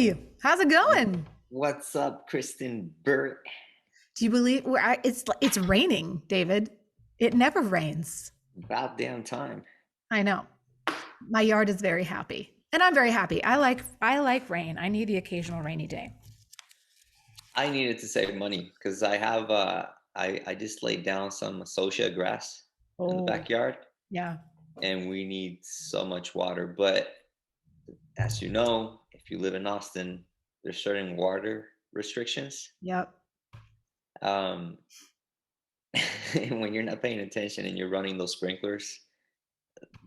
Hey, how's it going? What's up, Kristin Burritt? Do you believe it's raining, David? It never rains. About damn time. I know. My yard is very happy, and I'm very happy. I like rain. I need the occasional rainy day. I needed to save money because I just laid down some associate grass in the Oh, backyard yeah. and we need so much water. But as you know, if you live in Austin, there's certain water restrictions. Yep. Um, and when you're not paying attention and you're running those sprinklers,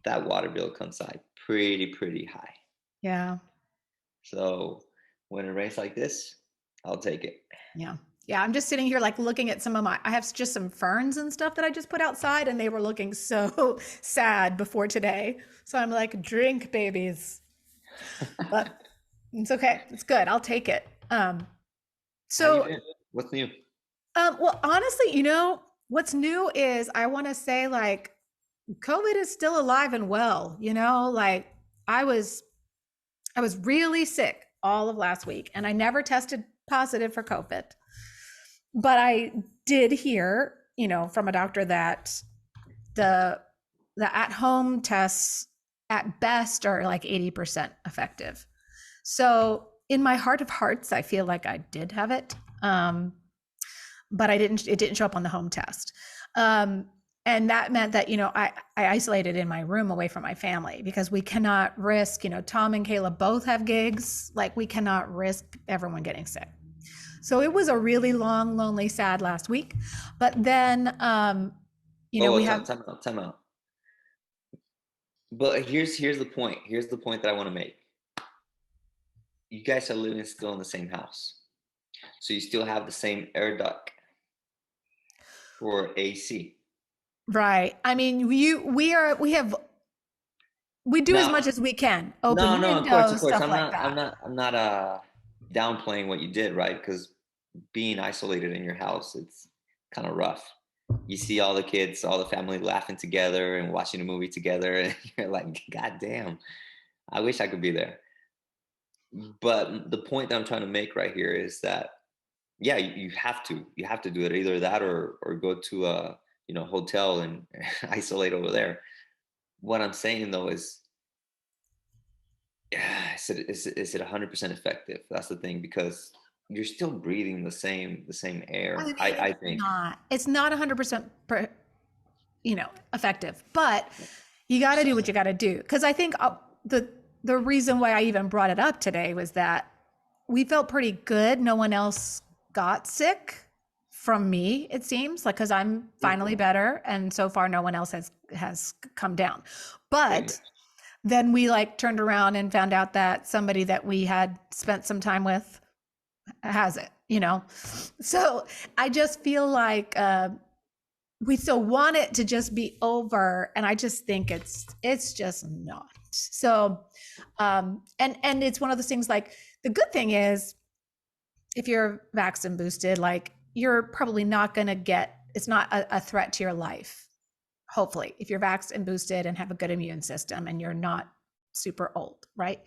that water bill comes out pretty high. Yeah. So when it rains like this, I'll take it. Yeah. Yeah, I'm just sitting here like looking at I have just some ferns and stuff that I just put outside and they were looking so sad before today. So I'm like, drink babies. But it's okay. It's good. I'll take it. How you So doing? What's new? Well, honestly, what's new is I want to say like COVID is still alive and well, like I was I was really sick all of last week and I never tested positive for COVID. But I did hear, from a doctor that the the at-home tests at best are like 80% effective. So, in my heart of hearts, I feel like I did have it. But it didn't show up on the home test. And that meant that, I isolated in my room away from my family because we cannot risk, Tom and Kayla both have gigs. Like we cannot risk everyone getting sick. So it was a really long, lonely, sad last week. But then, Oh, we well, have, time out. But here's the point. Here's the point that I want to make. You guys are living still in the same house, so you still have the same air duct for AC. right. I mean, we do as much Now, as we can, open no, of windows, course. stuff like that. I'm not downplaying what you did, right? Because being isolated in your house, it's kind of rough. You see all the kids, all the family laughing together and watching a movie together, and you're like, God damn, I wish I could be there. But the point that I'm trying to make right here is that yeah, you have to do it, either that or go to a hotel and isolate over there. What I'm saying though is, yeah, is it 100% effective? That's the thing, because you're still breathing the same I air. mean, I think. it's not 100% effective, but you got to do what you got to do. Because I think the reason why I even brought it up today was that we felt pretty good. No one else got sick from me. It seems like because I'm finally better, and so far no one else has come down. Same. But then we like turned around and found out that somebody that we had spent some time with has it. So I just feel like we still want it to just be over, and I just think it's just not. So and it's one of those things, like the good thing is if you're vaccine boosted, like you're probably not going to get, it's not a threat to your life. Hopefully, if you're vaccine boosted and have a good immune system and you're not super old, right?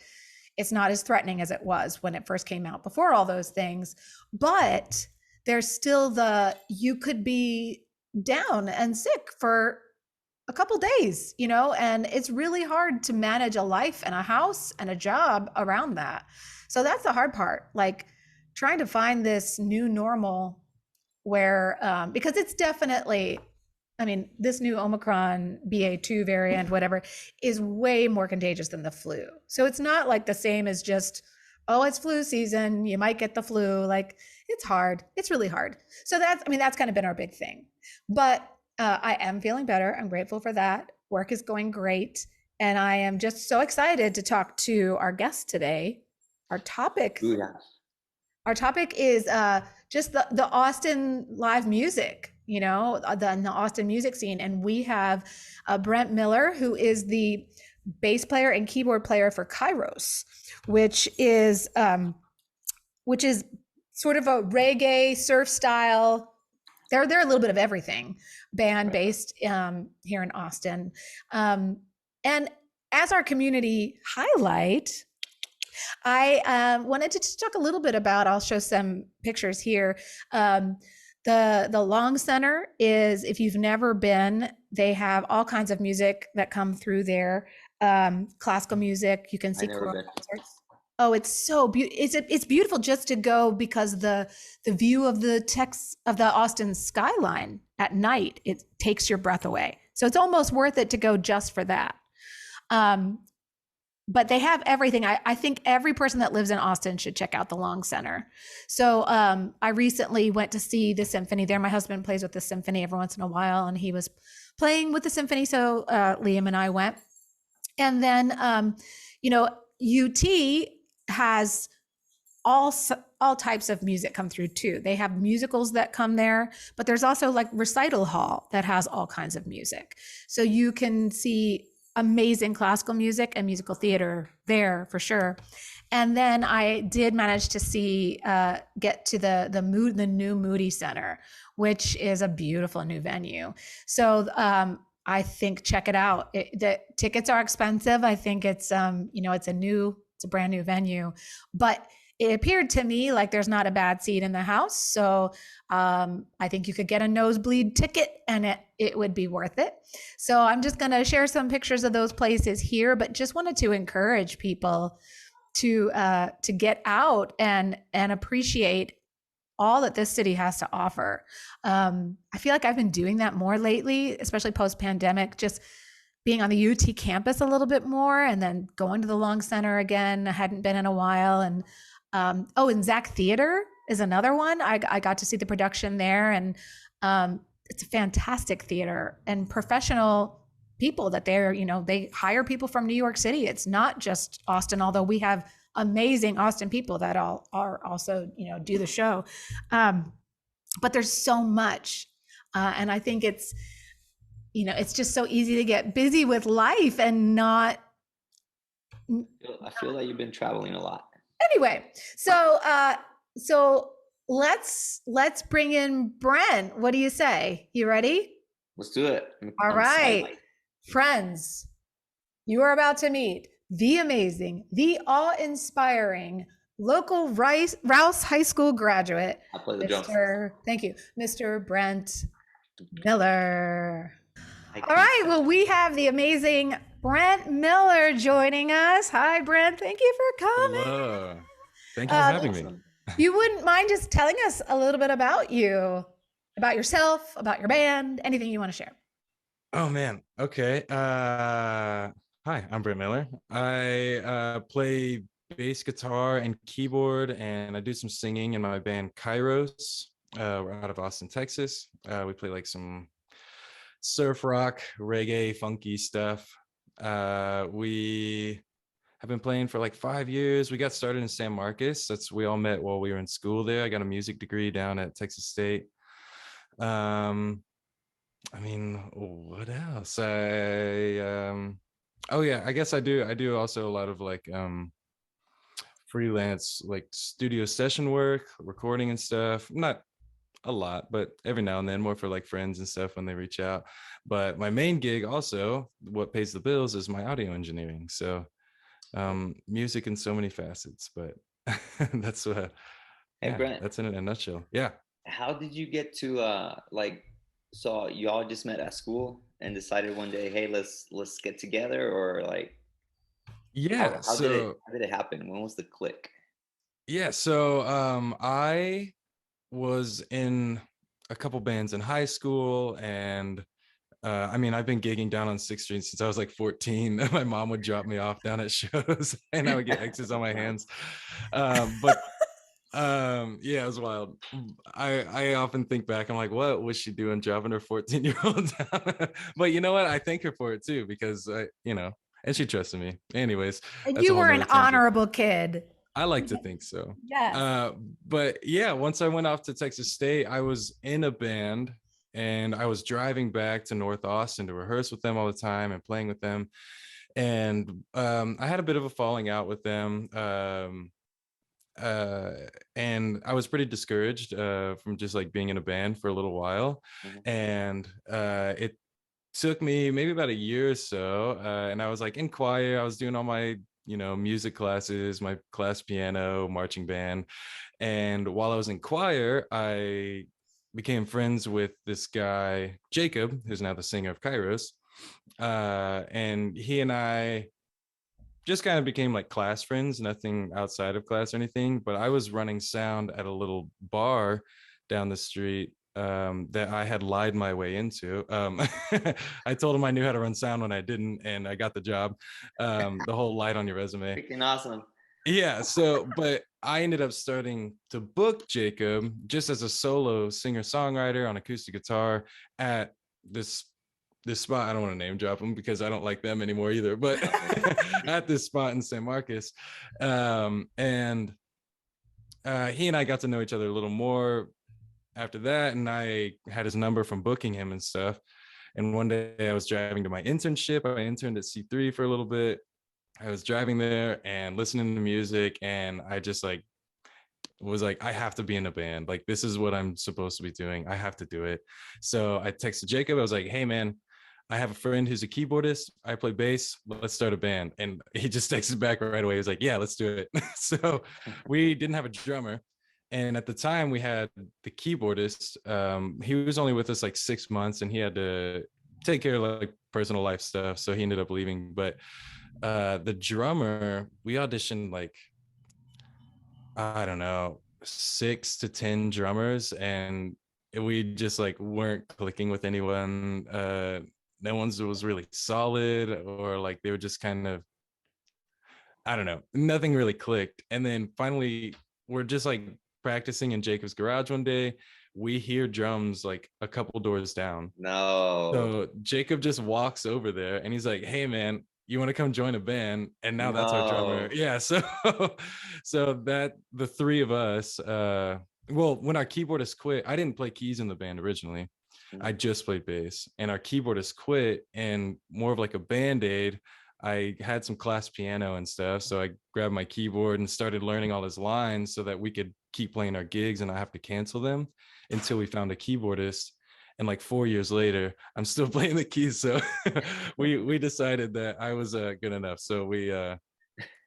It's not as threatening as it was when it first came out before all those things. But there's still you could be down and sick for a couple days, and it's really hard to manage a life and a house and a job around that. So that's the hard part, like trying to find this new normal where, because it's definitely, I mean, this new Omicron BA2 variant, whatever, is way more contagious than the flu. So it's not like the same as just, oh, it's flu season, you might get the flu. Like it's hard. It's really hard. So that's kind of been our big thing. But I am feeling better. I'm grateful for that. Work is going great. And I am just so excited to talk to our guest today. Our topic, Ooh, yeah. our topic is just the Austin live music, the Austin music scene. And we have Brent Miller, who is the bass player and keyboard player for Kairos, which is sort of a reggae surf style. They're a little bit of everything band based here in Austin. And as our community highlight, I wanted to just talk a little bit about, I'll show some pictures here. The Long Center is, if you've never been, they have all kinds of music that come through there. Classical music, you can I see never choral been. concerts. Oh, it's so beautiful. It's beautiful just to go because the view of the Austin skyline at night, it takes your breath away. So it's almost worth it to go just for that. Um, but they have everything. I think every person that lives in Austin should check out the Long Center. So I recently went to see the symphony there. My husband plays with the symphony every once in a while, and he was playing with the symphony. So Liam and I went. And then, UT has all types of music come through too. They have musicals that come there, but there's also like recital hall that has all kinds of music. So you can see amazing classical music and musical theater there for sure. And then I did manage to get to the new Moody Center, which is a beautiful new venue. So I think check it out. The tickets are expensive. I think it's it's a brand new venue, but it appeared to me like there's not a bad seat in the house. So I think you could get a nosebleed ticket and it would be worth it. So I'm just going to share some pictures of those places here, but just wanted to encourage people to get out and appreciate all that this city has to offer. I feel like I've been doing that more lately, especially post-pandemic, just being on the UT campus a little bit more and then going to the Long Center again. I hadn't been in a while. And and Zach Theater is another one. I got to see the production there, and it's a fantastic theater and professional people that they hire people from New York City. It's not just Austin, although we have amazing Austin people that are also, do the show. But there's so much. And I think it's just so easy to get busy with life and not. I feel like you've been traveling a lot. Anyway, so let's bring in Brent. What do you say? You ready? Let's do it. All right. Friends, you are about to meet the amazing, the awe-inspiring local Rouse High School graduate, I play the drums. Thank you, Mr. Brent Miller. All right, well, we have the amazing Brent Miller joining us. Hi, Brent. Thank you for coming. Hello. Thank you for having me. You wouldn't mind just telling us a little bit about you, about yourself, about your band, anything you want to share. Oh, man. Okay. Hi, I'm Brent Miller. I play bass guitar and keyboard, and I do some singing in my band Kairos. We're out of Austin, Texas. We play like some surf rock, reggae, funky stuff. We have been playing for like 5 years. We got started in San Marcos. We all met while we were in school there. I got a music degree down at Texas State. I mean, what else? I guess I do also a lot of like freelance like studio session work, recording and stuff. Not a lot, but every now and then, more for like friends and stuff when they reach out. But my main gig also, what pays the bills, is my audio engineering. So music in so many facets, but that's what Brent, that's in a nutshell. Yeah. How did you get to so you all just met at school and decided one day, hey, let's get together, or like how did it happen? When was the click? Yeah, so I was in a couple bands in high school, and I've been gigging down on 6th Street since I was like 14. My mom would drop me off down at shows and I would get X's on my hands. Yeah, it was wild. I often think back, I'm like, what was she doing dropping her 14-year-old down? But you know what? I thank her for it too, because and she trusted me. Anyways. And you were an honorable kid. I like to think so. Yes. But yeah, once I went off to Texas State, I was in a band and I was driving back to North Austin to rehearse with them all the time and playing with them. And I had a bit of a falling out with them. And I was pretty discouraged from just like being in a band for a little while. Mm-hmm. And it took me maybe about a year or so. And I was like in choir, I was doing all my music classes, my class piano, marching band. And while I was in choir, I became friends with this guy, Jacob, who's now the singer of Kairos. And he and I just kind of became like class friends, nothing outside of class or anything. But I was running sound at a little bar down the street that I had lied my way into. I told him I knew how to run sound when I didn't, and I got the job. The whole light on your resume. Freaking awesome. Yeah. So, but I ended up starting to book Jacob just as a solo singer songwriter on acoustic guitar at this spot. I don't want to name drop them because I don't like them anymore either, but at this spot in San Marcos. And he and I got to know each other a little more after that. And I had his number from booking him and stuff. And one day I was driving to my internship. I interned at C3 for a little bit. I was driving there and listening to music, and I just was like, I have to be in a band. Like, this is what I'm supposed to be doing. I have to do it. So I texted Jacob. I was like, hey man, I have a friend who's a keyboardist. I play bass. Let's start a band. And he just texted back right away. He was like, yeah, let's do it. So we didn't have a drummer. And at the time we had the keyboardist. He was only with us like 6 months, and he had to take care of like personal life stuff. So he ended up leaving. But the drummer, we auditioned like, I don't know, 6 to 10 drummers, and we just like weren't clicking with anyone. No one's was really solid, or like they were just kind of, I don't know, nothing really clicked. And then finally we're just like practicing in Jacob's garage one day. We hear drums like a couple doors down. No. So Jacob just walks over there and he's like, hey man, you want to come join a band? And now that's our drummer. Yeah. So that the three of us, well, when our keyboardist quit, I didn't play keys in the band originally. I just played bass, and our keyboardist quit, and more of like a band-aid, I had some class piano and stuff. So I grabbed my keyboard and started learning all his lines so that we could keep playing our gigs and not have to cancel them until we found a keyboardist. And like 4 years later, I'm still playing the keys. So we decided that I was good enough. So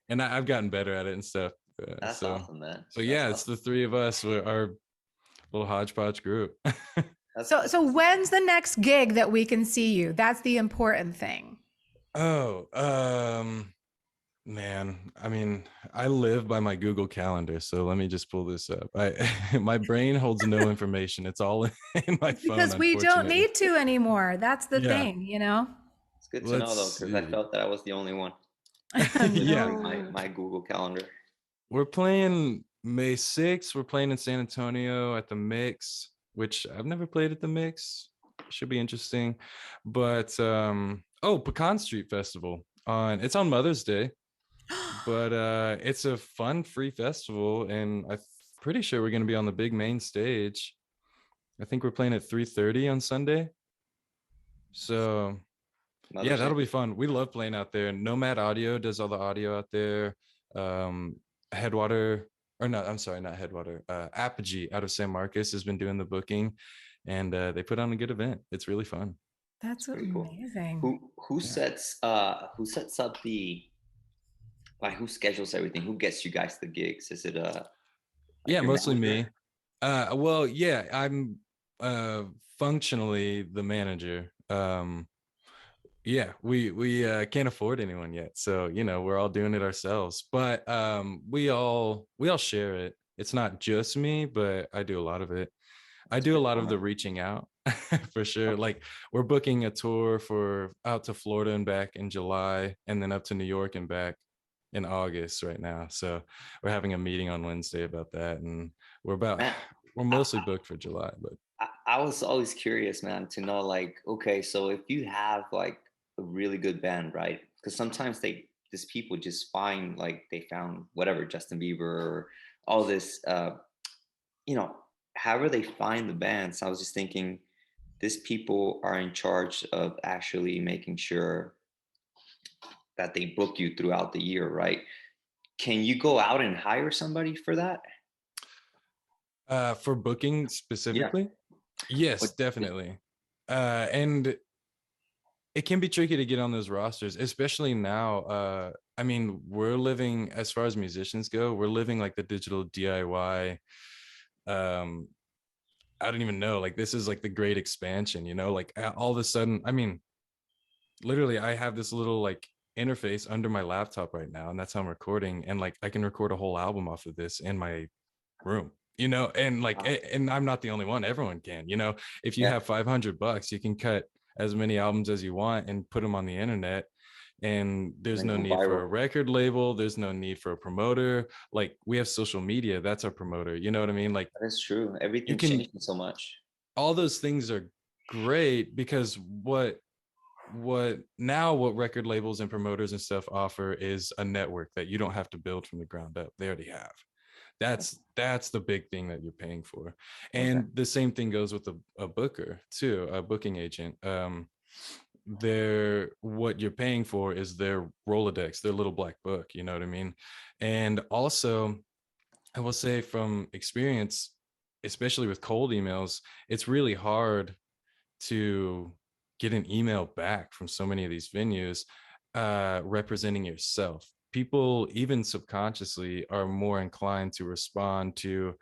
and I've gotten better at it and stuff. That's awesome, man. So yeah, it's the three of us. We're our little hodgepodge group. So when's the next gig that we can see you? That's the important thing. Oh, man, I mean, I live by my Google Calendar, so let me just pull this up. My brain holds no information. It's all in my phone. Because we don't need to anymore. That's the thing, It's good to know though, because I felt that I was the only one. Yeah, my Google Calendar. We're playing May 6th. We're playing in San Antonio at the Mix, which I've never played at the Mix. Should be interesting. But Pecan Street Festival it's on Mother's Day. But it's a fun free festival, and I'm pretty sure we're going to be on the big main stage. I think we're playing at 3:30 on Sunday. So yeah, that'll be fun. We love playing out there. Nomad Audio does all the audio out there. Headwater, or not, I'm sorry, not Headwater. Apogee out of San Marcos has been doing the booking, and they put on a good event. It's really fun. That's amazing. Cool. Who sets up the, like, who schedules everything? Who gets you guys the gigs? Is it mostly me. Well, yeah, I'm functionally the manager. Yeah, we can't afford anyone yet, so we're all doing it ourselves. But we all share it. It's not just me, but I do a lot of it. I do a lot of the reaching out for sure. Like, we're booking a tour out to Florida and back in July, and then up to New York and back in August right now. So we're having a meeting on Wednesday about that, and we're mostly booked for July. But I was always curious, man, to know, like, okay, so if you have like a really good band, right? Because sometimes these people just find, like, they found whatever, Justin Bieber or all this, however they find the bands. I was just thinking, these people are in charge of actually making sure that they book you throughout the year, right? Can you go out and hire somebody for that? For booking specifically? Yeah. Yes, definitely. And it can be tricky to get on those rosters, especially now. I mean, we're living, as far as musicians go, we're living like the digital DIY. Um, I don't even know. Like, this is like the great expansion, you know, like all of a sudden, I mean, literally, I have this little like interface under my laptop right now, and that's how I'm recording. And like, I can record a whole album off of this in my room, you know, and like, and I'm not the only one. Everyone can, you know, if you Yeah, have $500, you can cut as many albums as you want and put them on the internet. And there's and no go need for viral. a record label. There's no need for a promoter. Like, we have social media. That's our promoter. You know what I mean? Like, That is true. you Everything's can, changing so much. all those things are great, because what record labels and promoters and stuff offer is a network that you don't have to build from the ground up. They already have. That's the big thing that you're paying for. Okay. And the same thing goes with a booker too, a booking agent. They're, what you're paying for is their Rolodex, their little black book, you know what I mean? And also, I will say from experience, especially with cold emails, it's really hard to get an email back from so many of these venues representing yourself. People, even subconsciously, are more inclined to respond to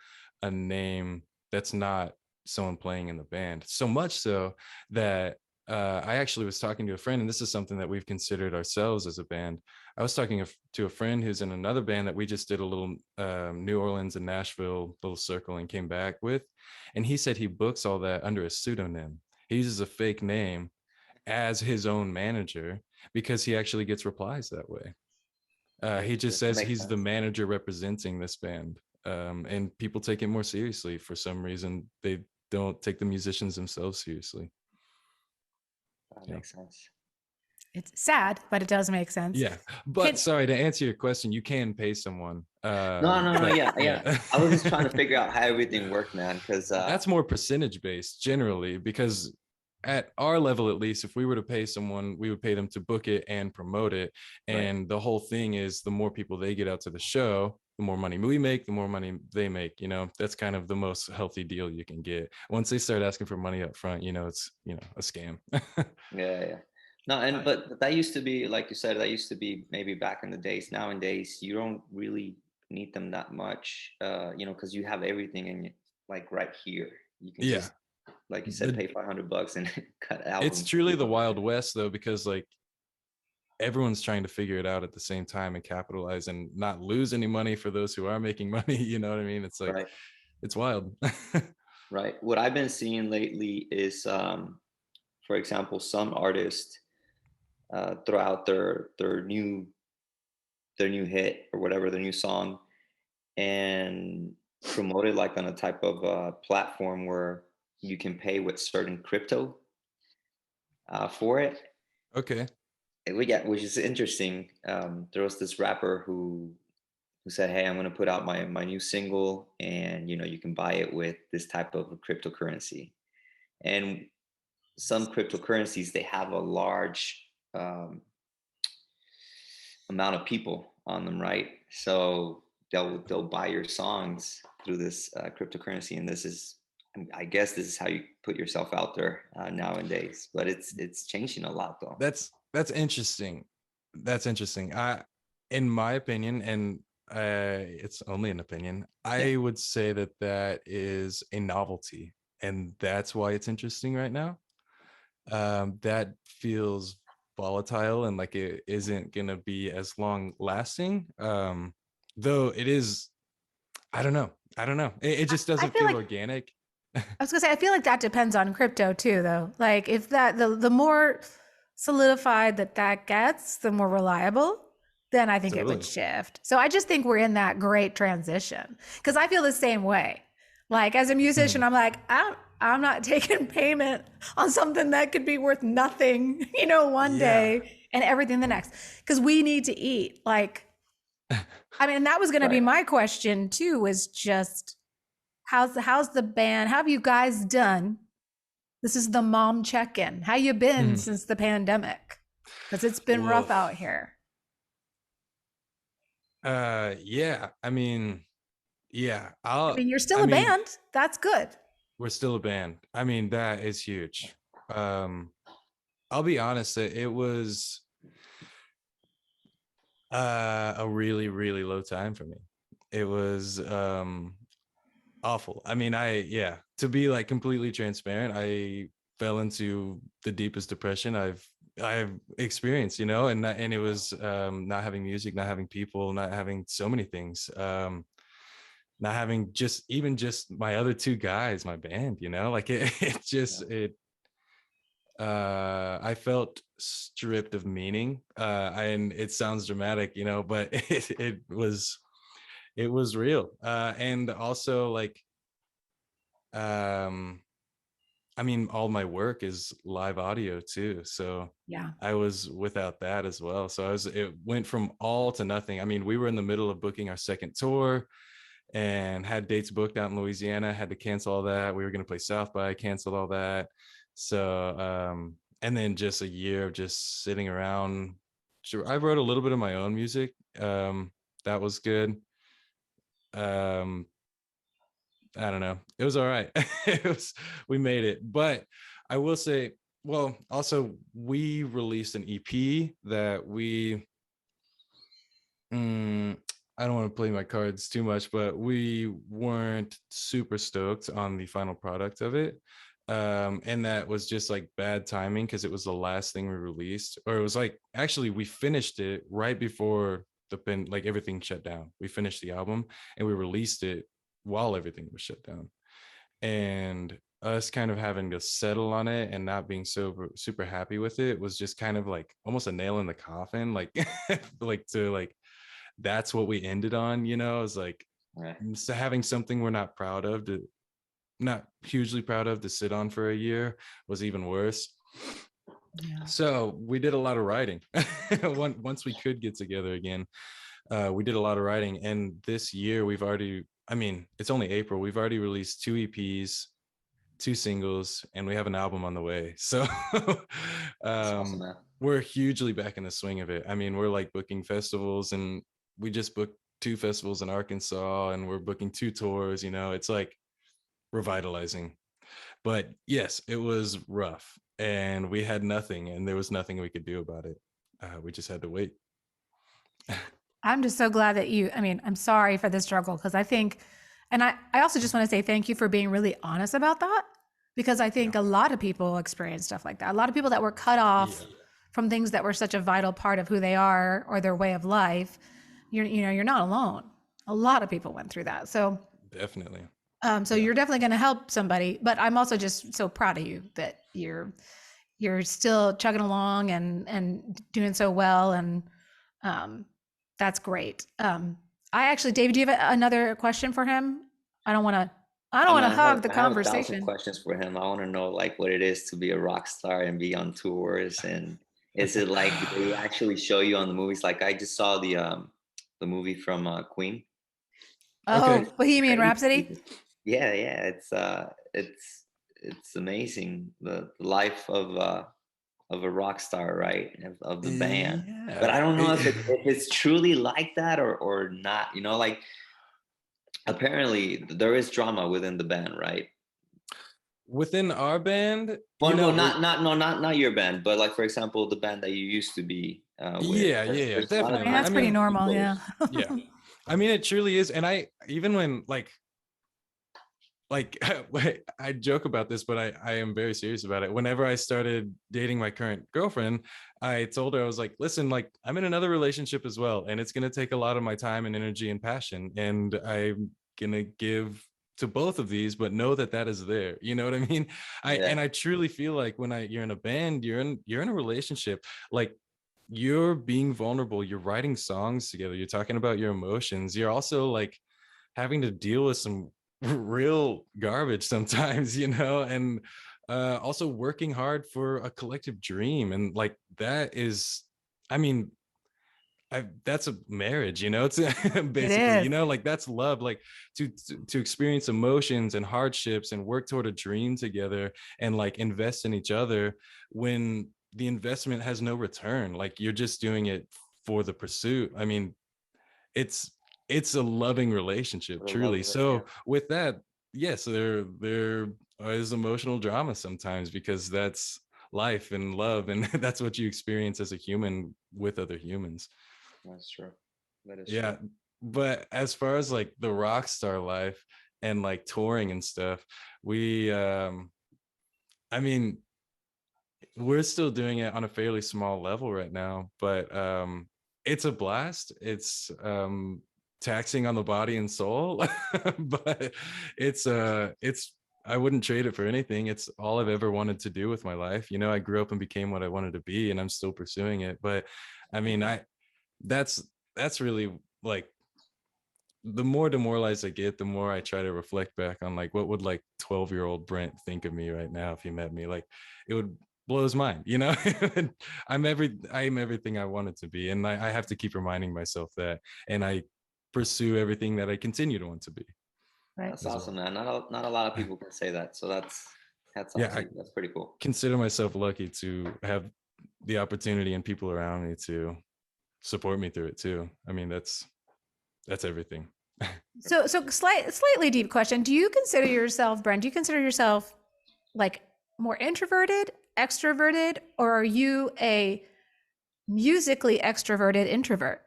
a name that's not someone playing in the band. So much so that I actually was talking to a friend, and this is something that we've considered ourselves as a band. I was talking to a friend who's in another band that we just did a little New Orleans and Nashville little circle and came back with. And he said he books all that under a pseudonym. He uses a fake name as his own manager because he actually gets replies that way. He just That says makes he's the sense. manager representing this band. And people take it more seriously for some reason. They don't take the musicians themselves seriously. That Yeah. makes sense. It's sad, but it does make sense. Yeah. But sorry, to answer your question, you can pay someone. No. But Yeah. I was just trying to figure out how everything worked, man. Because that's more percentage based generally, because at our level, at least, if we were to pay someone, we would pay them to book it and promote it. right, And the whole thing is, the more people they get out to the show, the more money we make, the more money they make. You know, that's kind of the most healthy deal you can get. Once they start asking for money up front, you know, it's, you know, a scam. yeah. No, and but that used to be, like you said, that used to be maybe back in the days. Nowadays, you don't really need them that much, you know, because you have everything in you, like right here. You can Yeah. just, like you said, The, pay $500 and cut it's albums. truly the Wild West, though, because like, everyone's trying to figure it out at the same time and capitalize and not lose any money for those who are making money. You know what I mean? It's like, Right, it's wild. right. What I've been seeing lately is, for example, some artists throw out their new hit or whatever, their new song, and promote it like on a type of platform where you can pay with certain crypto for it. Okay. Yeah, which is interesting. There was this rapper who said, "Hey, I'm going to put out my new single, and you know you can buy it with this type of cryptocurrency." And some cryptocurrencies, they have a large um, amount of people on them, right? So they'll buy your songs through this cryptocurrency, and this is, I guess, this is how you put yourself out there nowadays. But it's changing a lot, though. That's interesting. That's interesting. In my opinion, and it's only an opinion, Yeah, I would say that that is a novelty, and that's why it's interesting right now. That feels volatile and like it isn't gonna be as long lasting. Though it is, I don't know. I don't know. It just I doesn't feel feel like organic. I was gonna say I feel like that depends on crypto too, though. Like if that the more solidified that gets, the more reliable, then I think it would Totally. shift. So I just think we're in that great transition because I feel the same way. Like as a musician, Mhm. I'm like I'm not taking payment on something that could be worth nothing, you know, one Yeah. day and everything the next because we need to eat. Like I mean, that was going to be right. my question too. Was just how's the band? How have you guys done? This is the mom check-in. How you been Mhm. since the pandemic? Because it's been rough Woof. out here. Yeah. I mean, yeah. I mean, you're I still a mean, band. That's good. we're still a band. I mean, that is huge. Um, I'll be honest, it was a really, really low time for me. It was awful. I mean, to be like completely transparent, I fell into the deepest depression I've experienced, and it was not having music, not having people, not having so many things, not having just my other two guys, my band, like it just it I felt stripped of meaning, and it sounds dramatic, but it was real, and also like um I mean, all my work is live audio too, so Yeah. I was without that as well. So it went from all to nothing. I mean, we were in the middle of booking our second tour and had dates booked out in Louisiana, had to cancel all that. We were going to play South by, canceled all that. So and then just a year of just sitting around. Sure, I wrote a little bit of my own music. That was good. um I don't know. It was all right. We made it. But I will say, well, also we released an EP that I don't want to play my cards too much, but we weren't super stoked on the final product of it. And that was just like bad timing because it was the last thing we released, or it was like actually we finished it right before like everything shut down. We finished the album and we released it while everything was shut down, and us kind of having to settle on it and not being so super happy with it was just kind of like almost a nail in the coffin, like like to like that's what we ended on, it's like Right. so having something we're not hugely proud of to sit on for a year was even worse. Yeah. So we did a lot of writing. Once we could get together again, we did a lot of writing, and this year it's only April, we've already released 2 EPs, 2 singles, and we have an album on the way. So That's awesome, man. we're hugely back in the swing of it. I mean, we're like booking festivals, and we just booked 2 festivals in Arkansas, and we're booking 2 tours. It's like revitalizing. But yes, it was rough, and we had nothing, and there was nothing we could do about it. We just had to wait. I'm just so glad that I'm sorry for the struggle, because I think, and I also just want to say thank you for being really honest about that, because I think a lot of people experience stuff like that. A lot of people that were cut off from things that were such a vital part of who they are or their way of life. You're not alone. A lot of people went through that. So Definitely. so you're definitely going to help somebody, but I'm also just so proud of you that you're still chugging along and doing so well. And that's great. David, do you have another question for him? I don't want to hog the I have 1,000 conversation. questions for him. I want to know like what it is to be a rock star and be on tours, and is it like they actually show you on the movies? Like I just saw the movie from Queen. Oh, Okay. Bohemian Rhapsody. Yeah, it's amazing the life of a rock star, right? Of the band. Yeah. But I don't know if it's truly like that or not. Like apparently there is drama within the band, right? Within our band, Well, no, not your band, but like for example, the band that you used to be with. yeah, There's a lot of definitely. That's pretty normal. Yeah. Yeah. I mean, it truly is. And I, even when like I joke about this, but I am very serious about it. Whenever I started dating my current girlfriend, I told her, I was like, listen, like I'm in another relationship as well, and it's going to take a lot of my time and energy and passion, and I'm going to give to both of these, but know that is there. You know what I mean? And I truly feel like when you're in a band, you're in a relationship, like you're being vulnerable, you're writing songs together, you're talking about your emotions, you're also like having to deal with some real garbage sometimes, and also working hard for a collective dream. And like that is, I mean, that's a marriage, it's basically, like that's love, like to experience emotions and hardships and work toward a dream together and like invest in each other when the investment has no return. Like you're just doing it for the pursuit. I mean, it's a loving relationship, truly. So with that, yes, there is emotional drama sometimes, because that's life and love, and that's what you experience as a human with other humans. That's true. That is Yeah. true. But as far as like the rock star life and like touring and stuff, we I mean, we're still doing it on a fairly small level right now, but it's a blast. It's taxing on the body and soul, but it's I wouldn't trade it for anything. It's all I've ever wanted to do with my life. You know, I grew up and became what I wanted to be, and I'm still pursuing it. But I mean, that's that's really like, the more demoralized I get, the more I try to reflect back on like, what would like 12-year-old Brent think of me right now if he met me? Like, it would blow his mind, you know. I'm everything I wanted to be, and I have to keep reminding myself that, and I pursue everything that I continue to want to be. Right. That's As awesome, well. man. Not a lot of people can say that. So that's Yeah, awesome. I That's pretty cool. consider myself lucky to have the opportunity and people around me to support me through it too. I mean, that's everything. So slightly deep question. Do you consider yourself, Brent, do you consider yourself like more introverted, extroverted, or are you a musically extroverted introvert?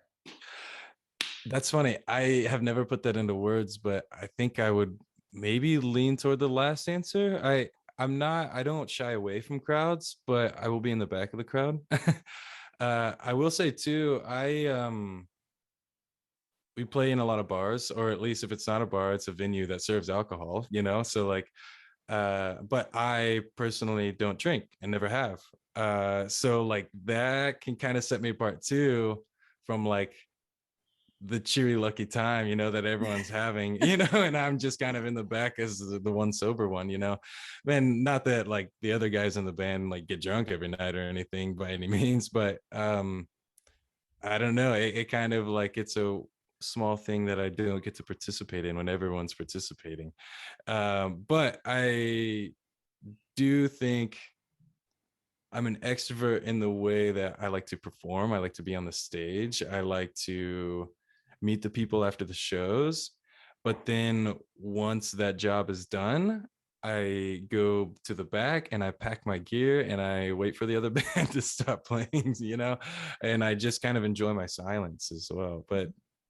That's funny. I have never put that into words, but I think I would maybe lean toward the last answer. I don't shy away from crowds, but I will be in the back of the crowd. I will say too, we play in a lot of bars, or at least if it's not a bar, it's a venue that serves alcohol, you know? So like, but I personally don't drink and never have. So like that can kind of set me apart too from like the cheery lucky time, you know, that everyone's having, you know, and I'm just kind of in the back as the one sober one, you know. And not that like the other guys in the band like get drunk every night or anything by any means, but I don't know, it kind of like, it's a small thing that I don't get to participate in when everyone's participating. But I do think I'm an extrovert in the way that I like to perform. I like to be on the stage. I like to meet the people after the shows. But then once that job is done, I go to the back and I pack my gear and I wait for the other band to stop playing, you know, and I just kind of enjoy my silence as well. But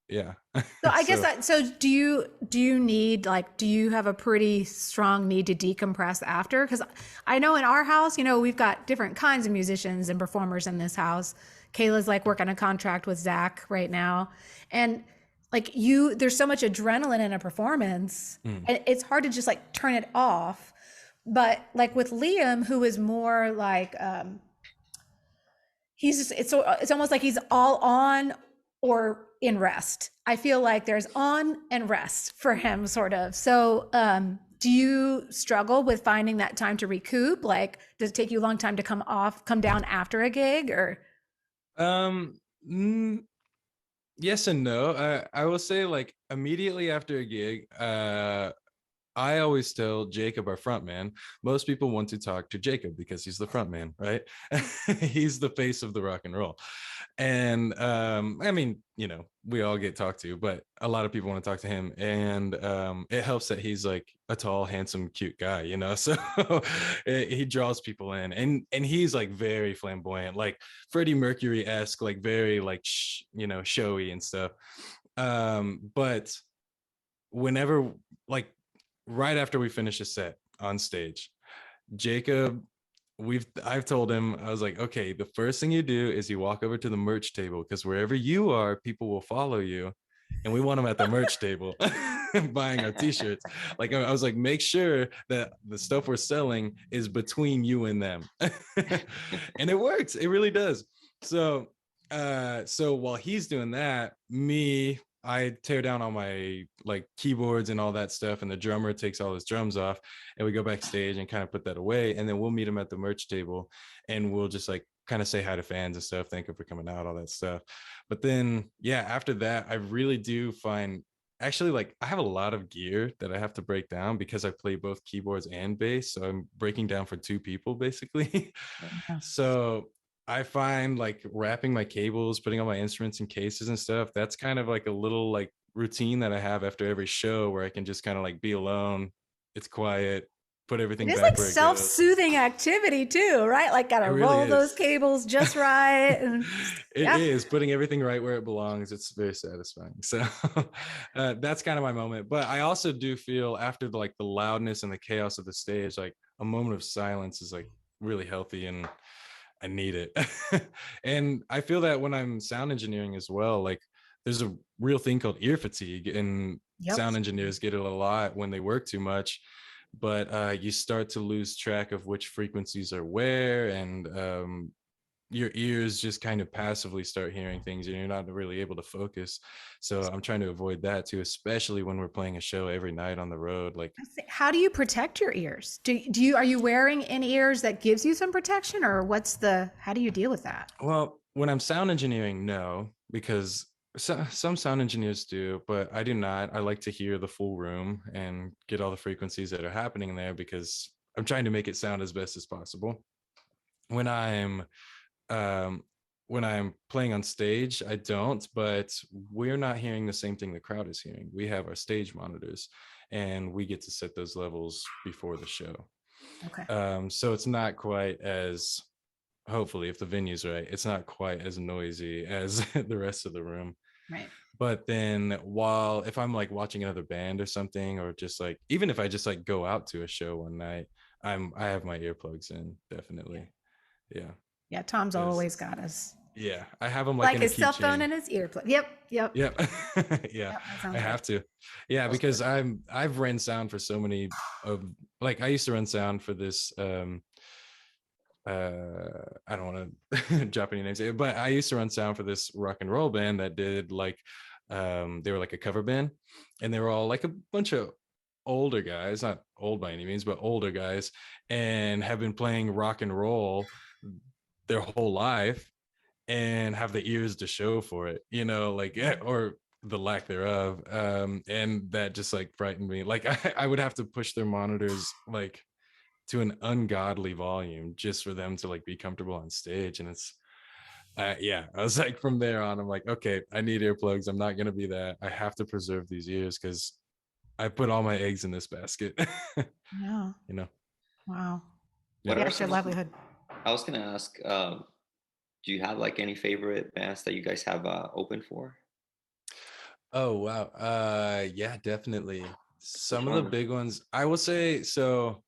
yeah. So I guess So that, so do you need, like, do you have a pretty strong need to decompress after? Because I know in our house, you know, we've got different kinds of musicians and performers in this house. Kayla's like working a contract with Zach right now. And like there's so much adrenaline in a performance, mm, and it's hard to just like turn it off. But like with Liam, who is more like he's just, it's almost like he's all on or in rest. I feel like there's on and rest for him, sort of. So do you struggle with finding that time to recoup? Like, does it take you a long time to come down after a gig, or? um mm, yes and no. I will say like immediately after a gig, I always tell Jacob, our front man, most people want to talk to Jacob because he's the front man, right? He's the face of the rock and roll. And I mean, you know, we all get talked to, but a lot of people want to talk to him. And it helps that he's like a tall, handsome, cute guy, you know, so he draws people in, and he's like very flamboyant, like Freddie Mercury-esque, like very like, you know, showy and stuff. But whenever, like, right after we finish a set on stage, Jacob, I've told him, I was like, okay, the first thing you do is you walk over to the merch table, because wherever you are, people will follow you, and we want them at the merch table buying our t-shirts. Like, I was like, make sure that the stuff we're selling is between you and them. And it works, it really does. So so while he's doing that, I tear down all my like keyboards and all that stuff, and the drummer takes all his drums off, and we go backstage and kind of put that away, and then we'll meet him at the merch table, and we'll just like kind of say hi to fans and stuff, thank you for coming out, all that stuff. But then yeah, after that, I really do find, actually, like, I have a lot of gear that I have to break down because I play both keyboards and bass, so I'm breaking down for two people basically. So I find like wrapping my cables, putting all my instruments in cases and stuff, that's kind of like a little like routine that I have after every show, where I can just kind of like be alone. It's quiet, put everything It is back like where it goes. self-soothing activity too, right? Like gotta It really roll those is. cables just right. And It yeah. is putting everything right where it belongs. It's very satisfying. So that's kind of my moment. But I also do feel after the loudness and the chaos of the stage, like a moment of silence is like really healthy, and I need it. And I feel that when I'm sound engineering as well, like there's a real thing called ear fatigue, and Yep. sound engineers get it a lot when they work too much. But you start to lose track of which frequencies are where, and your ears just kind of passively start hearing things, and you're not really able to focus. So I'm trying to avoid that too, especially when we're playing a show every night on the road. Like, How do you protect your ears? Are you wearing in ears that gives you some protection, or how do you deal with that? well, when I'm sound engineering, no, because some sound engineers do, but I do not. I like to hear the full room and get all the frequencies that are happening there, because I'm trying to make it sound as best as possible. When I'm um when I'm playing on stage, I don't, but we're not hearing the same thing the crowd is hearing. We have our stage monitors, and we get to set those levels before the show. Okay. So it's not quite as, hopefully, if the venue's right, it's not quite as noisy as the rest of the room. Right. But then if I'm like watching another band or something, or just like, even if I just like go out to a show one night, I have my earplugs in, definitely. Yeah. Yeah, Tom's always got us. Yeah, I have them like in a His cell phone keychain. and his earplug. Yep. Yep. Yeah, Yep, I have to. Yeah, because I've ran sound for so many of, like, I used to run sound for this I don't want to drop any names here, but I used to run sound for this rock and roll band that did like they were like a cover band, and they were all like a bunch of older guys, not old by any means, but older guys, and have been playing rock and roll their whole life, and have the ears to show for it, like, or the lack thereof. And that just like frightened me. Like, I would have to push their monitors like to an ungodly volume just for them to like be comfortable on stage. And it's yeah, I was like, from there on, I'm like, okay, I need earplugs. I'm not gonna be that. I have to preserve these ears because I put all my eggs in this basket. Yeah. Wow. What Yeah, are it's your some? livelihood. I was gonna ask. Do you have like any favorite bands that you guys have open for? Oh wow. Yeah, definitely. Which Some of the one? big ones, I will say. So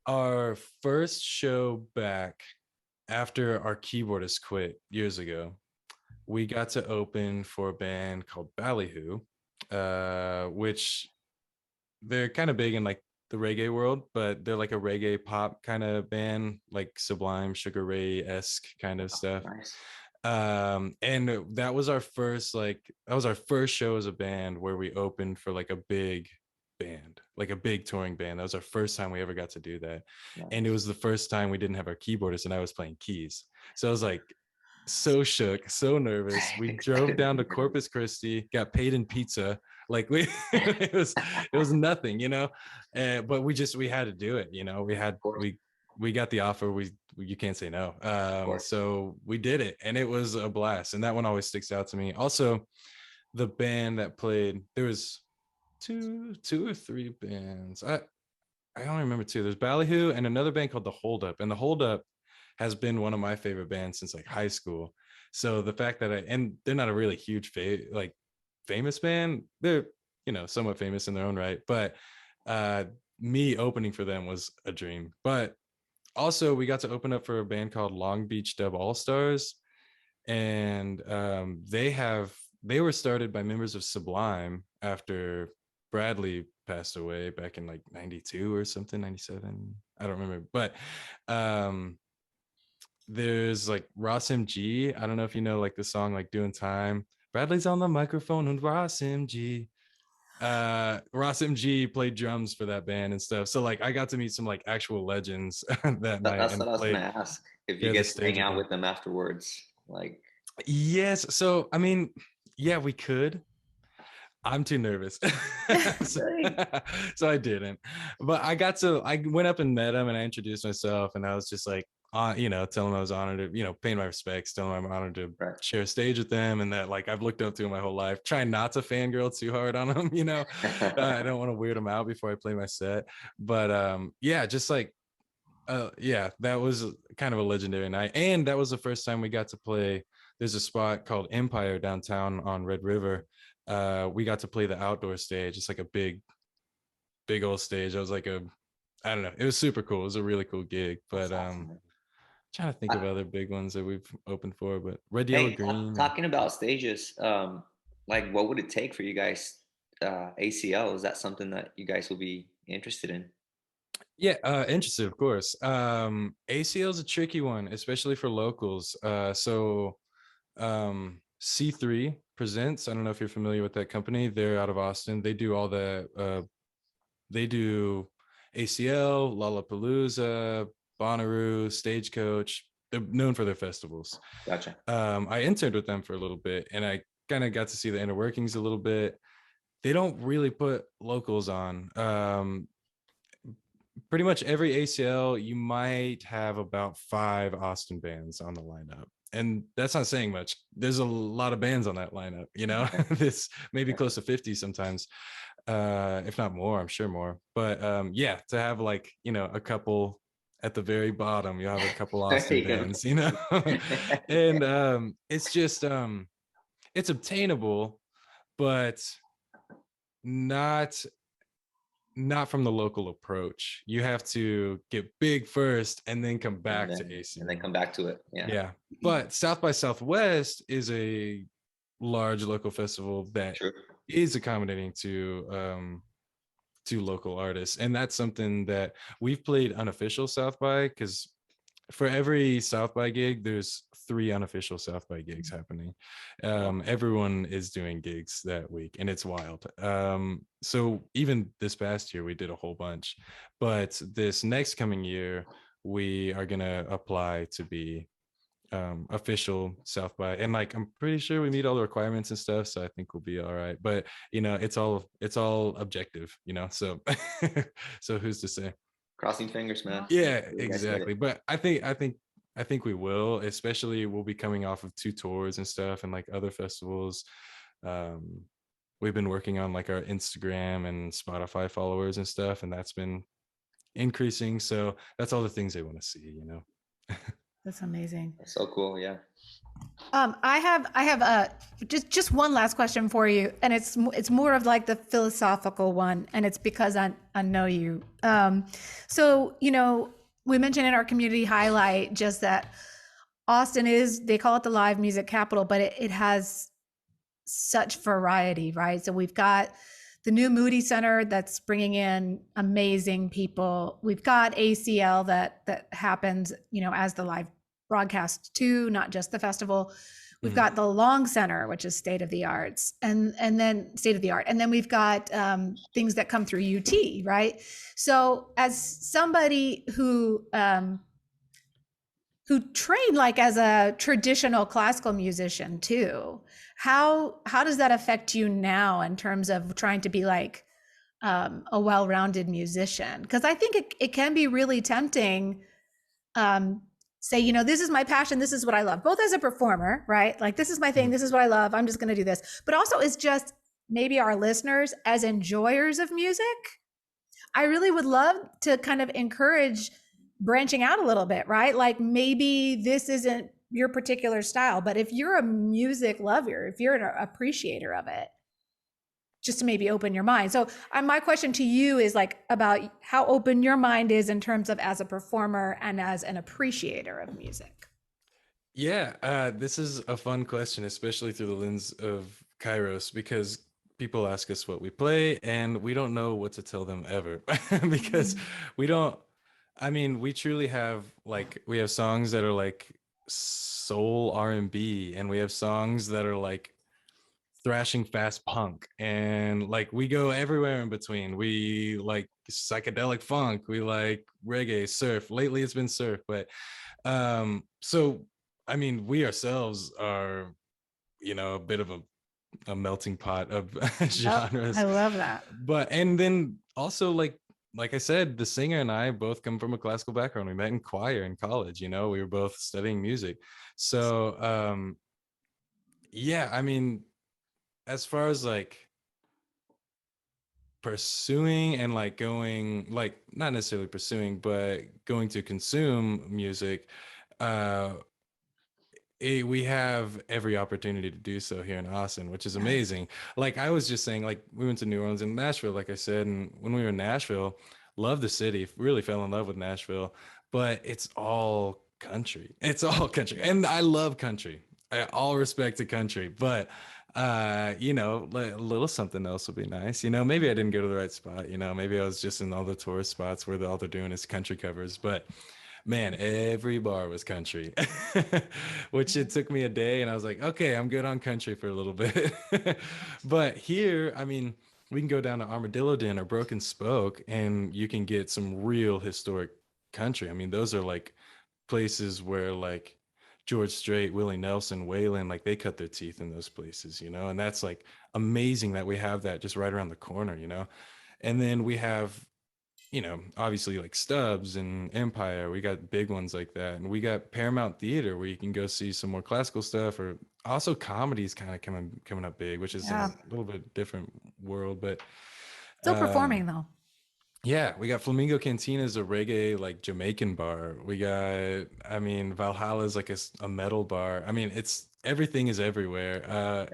our first show back after our keyboardist quit years ago, we got to open for a band called Ballyhoo, which they're kind of big in like the reggae world, but they're like a reggae pop kind of band, like Sublime, Sugar Ray-esque kind of stuff. Nice. And that was our first show as a band where we opened for like a big band, like a big touring band. That was our first time we ever got to do that. Nice. And it was the first time we didn't have our keyboardist and I was playing keys. So I was like so shook, so nervous. We drove down to Corpus Christi, got paid in pizza. Like it was nothing, but we had to do it. We got the offer. You can't say no. So we did it, and it was a blast. And that one always sticks out to me. Also, the band that played, there was two or three bands. I only remember two. There's Ballyhoo and another band called The Hold Up. And The Hold Up has been one of my favorite bands since like high school. So the fact that and they're not a really huge famous band. They're, somewhat famous in their own right. But me opening for them was a dream. But also we got to open up for a band called Long Beach Dub All Stars. And they were started by members of Sublime after Bradley passed away back in like 92 or something, 97. I don't remember. But there's like Ross MG. I don't know if you know like the song like Doing Time. Bradley's on the microphone and Ross MG. Ross MG played drums for that band and stuff. So like I got to meet some like actual legends that night. That's and what I was gonna ask. If you get to hang out with them afterwards, like. Yes. So I mean, yeah, we could. I'm too nervous. So I didn't. But I went up and met him and I introduced myself and I was just like, you know, tell them I was honored to, you know, paying my respects, tell them I'm honored to Right. share a stage with them, and that like I've looked up to them my whole life. Trying not to fangirl too hard on them, you know. I don't want to weird them out before I play my set, but yeah, just like yeah, that was kind of a legendary night, and that was the first time we got to play. There's a spot called Empire downtown on Red River. We got to play the outdoor stage. It's like a big old stage. I was like I don't know. It was super cool. It was a really cool gig. But That's awesome, man. trying to think of other big ones that we've opened for, but Red, Yellow, Hey, Green. talking about stages, like what would it take for you guys? ACL, is that something that you guys will be interested in? Yeah, interested, of course. ACL is a tricky one, especially for locals. So C3 Presents. I don't know if you're familiar with that company. They're out of Austin. They do all the they do ACL, Lollapalooza, Bonnaroo, Stagecoach. They're known for their festivals. Gotcha. I interned with them for a little bit, and I kind of got to see the inner workings a little bit. They don't really put locals on. Pretty much every ACL, you might have about 5 Austin bands on the lineup. And that's not saying much. There's a lot of bands on that lineup, you know. This maybe close to 50 sometimes, if not more. I'm sure more. But yeah, to have like, you know, a couple at the very bottom, you have a couple Austin bands, you know. And it's just it's obtainable, but not from the local approach. You have to get big first and then come back to ACL. And then come back to it. Yeah. Yeah. But South by Southwest is a large local festival that is accommodating to local artists. And that's something that we've played unofficial South by, because for every South by gig, there's 3 unofficial South by gigs happening. Everyone is doing gigs that week, and it's wild. So even this past year, we did a whole bunch. But this next coming year, we are gonna apply to be official South by, and like I'm pretty sure we meet all the requirements and stuff, so I think we'll be all right. But you know, it's all objective, you know. So so who's to say? Crossing fingers, man. Yeah, exactly. But I think we will, especially we'll be coming off of 2 tours and stuff, and like other festivals. We've been working on like our Instagram and Spotify followers and stuff, and that's been increasing. So that's all the things they want to see, you know. That's amazing. That's so cool. Yeah. I have just one last question for you, and it's more of like the philosophical one, and it's because I know you. So you know, we mentioned in our community highlight just that Austin they call it the live music capital, but it has such variety, right? So we've got the new Moody Center that's bringing in amazing people. We've got ACL that happens, you know, as the live broadcast too, not just the festival. We've got the Long Center, which is state of the arts, and then state of the art, and then we've got things that come through UT, right? So as somebody who trained like as a traditional classical musician too, how does that affect you now in terms of trying to be like a well-rounded musician? Because I think it can be really tempting. Say, you know, this is my passion, this is what I love, both as a performer, right? Like, this is my thing, this is what I love, I'm just going to do this. But also, it's just maybe our listeners as enjoyers of music. I really would love to kind of encourage branching out a little bit, right? Like, maybe this isn't your particular style, but if you're a music lover, if you're an appreciator of it, just to maybe open your mind. So my question to you is like about how open your mind is in terms of as a performer and as an appreciator of music. Yeah, this is a fun question, especially through the lens of Kairos, because people ask us what we play and we don't know what to tell them ever because we don't, I mean, we truly have like, we have songs that are like soul R&B, and we have songs that are like thrashing fast punk, and like we go everywhere in between. We like psychedelic funk, we like reggae, surf. Lately it's been surf, but so I mean, we ourselves are, you know, a bit of a melting pot of genres. I love that. But and then also like like I said, the singer and I both come from a classical background. We met in choir in college, we were both studying music. So yeah, I mean, as far as like pursuing and like going, like not necessarily pursuing, but going to consume music, uh we have every opportunity to do so here in Austin, which is Yes. amazing. Like I was just saying, like we went to New Orleans and Nashville, like I said, and when we were in Nashville, loved the city, really fell in love with Nashville, but it's all country. It's all country. And I love country. All respect to country, but a little something else would be nice. Maybe I didn't go to the right spot, maybe I was just in all the tourist spots where all they're doing is country covers, but man, every bar was country, which it took me a day. And I was like, okay, I'm good on country for a little bit. But here, I mean, we can go down to Armadillo Den or Broken Spoke and you can get some real historic country. I mean, those are like places where like George Strait, Willie Nelson, Waylon, like they cut their teeth in those places, and that's like amazing that we have that just right around the corner. And then we have obviously like Stubbs and Empire, we got big ones like that. And we got Paramount Theater where you can go see some more classical stuff, or also comedies kind of coming up big, which is Yeah. a little bit different world, but Still performing though. yeah, we got Flamingo Cantina is a reggae like Jamaican bar. We got, I mean, Valhalla is like a metal bar. I mean, everything is everywhere.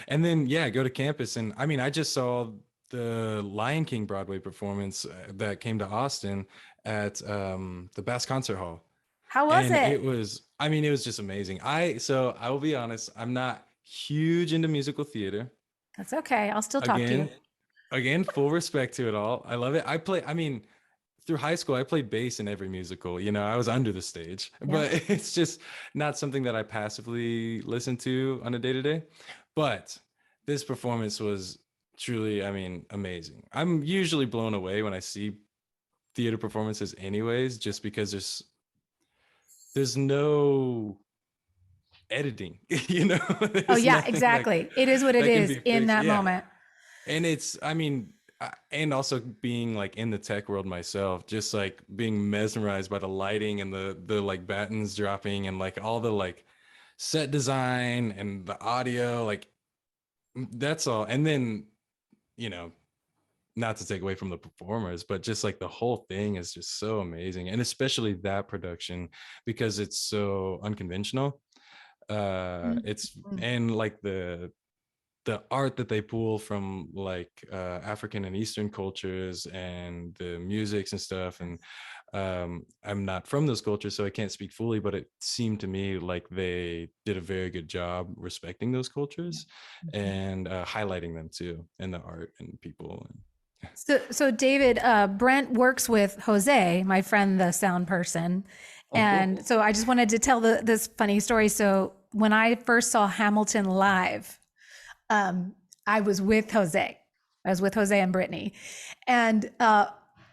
And then yeah, go to campus, and I mean, I just saw the Lion King Broadway performance that came to Austin at the Bass Concert Hall. How was And it? it was, I mean, it was just amazing. So I will be honest, I'm not huge into musical theater. That's okay. I'll still talk to you. Again, full respect to it all. I love it. I mean, through high school, I played bass in every musical. I was under the stage, but it's just not something that I passively listen to on a day-to-day. But this performance was truly, I mean, amazing. I'm usually blown away when I see theater performances anyways, just because there's no editing, Oh yeah, exactly. It is what it is in that moment. And it's, I mean, and also being like in the tech world myself, just like being mesmerized by the lighting and the like battens dropping and like all the like set design and the audio, like that's all. And then, not to take away from the performers, but just like the whole thing is just so amazing. And especially that production, because it's so unconventional. It's, and like the art that they pull from like African and Eastern cultures and the musics and stuff. And I'm not from those cultures, so I can't speak fully, but it seemed to me like they did a very good job respecting those cultures and highlighting them too in the art and people. So David, Brent works with Jose, my friend, the sound person. And cool. So I just wanted to tell this funny story. So when I first saw Hamilton live, I was with Jose. I was with Jose and Brittany. And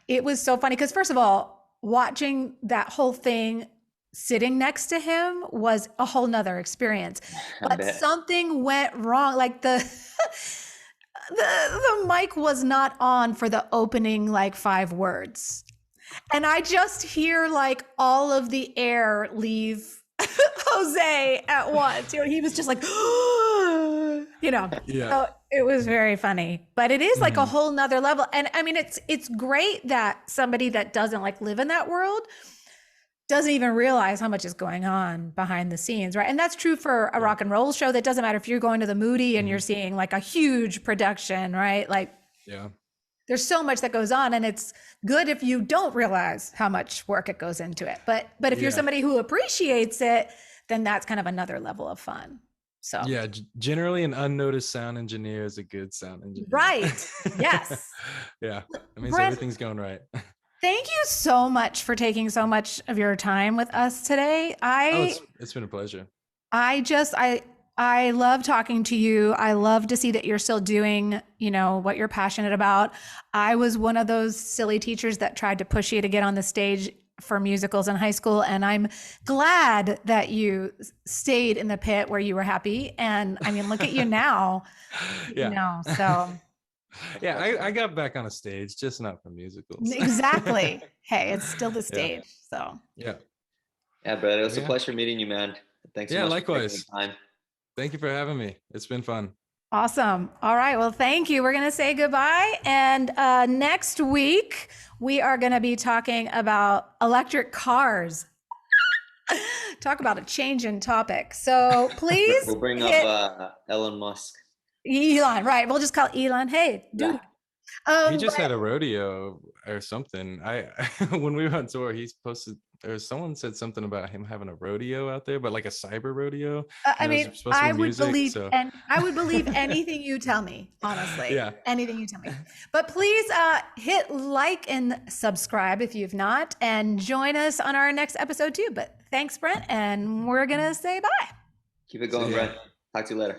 it was so funny because, first of all, watching that whole thing sitting next to him was a whole nother experience. But something went wrong. Like the mic was not on for the opening like 5 words. And I just hear like all of the air leave Jose at once. He was just like, Yeah. So it was very funny, but it is like a whole nother level. And I mean, it's great that somebody that doesn't like live in that world doesn't even realize how much is going on behind the scenes, right? And that's true for a rock and roll show. That doesn't matter if you're going to the Moody and you're seeing like a huge production, right? Like, there's so much that goes on, and it's good if you don't realize how much work it goes into it. But if you're somebody who appreciates it, then that's kind of another level of fun. So yeah, generally an unnoticed sound engineer is a good sound engineer. Right. Yes. Yeah. That means Brent, everything's going right. Thank you so much for taking so much of your time with us today. It's been a pleasure. I love talking to you. I love to see that you're still doing, what you're passionate about. I was one of those silly teachers that tried to push you to get on the stage for musicals in high school. And I'm glad that you stayed in the pit where you were happy. And I mean, look at you now, so Yeah, I got back on a stage, just not for musicals. Exactly. Hey, it's still the stage. So Yeah. Yeah, Brett, it was a Yeah. pleasure meeting you, man. Thanks so Yeah, much likewise. for taking the time. Thank you for having me. It's been fun. awesome. All right. Well, thank you. We're going to say goodbye. And next week, we are going to be talking about electric cars. Talk about a change in topic. So please We'll bring hit up Elon Musk. Elon. Right. We'll just call Elon. Hey, dude. He just but- had a rodeo or something. When we were on tour, he's posted, or someone said something about him having a rodeo out there, but like a cyber rodeo. I And it was mean, supposed to be I would music, believe, so- and I would believe anything you tell me, honestly. Yeah. Anything you tell me. But please hit like and subscribe if you've not, and join us on our next episode too. But thanks, Brent, and we're gonna say bye. Keep it going, See ya. Brett. Talk to you later.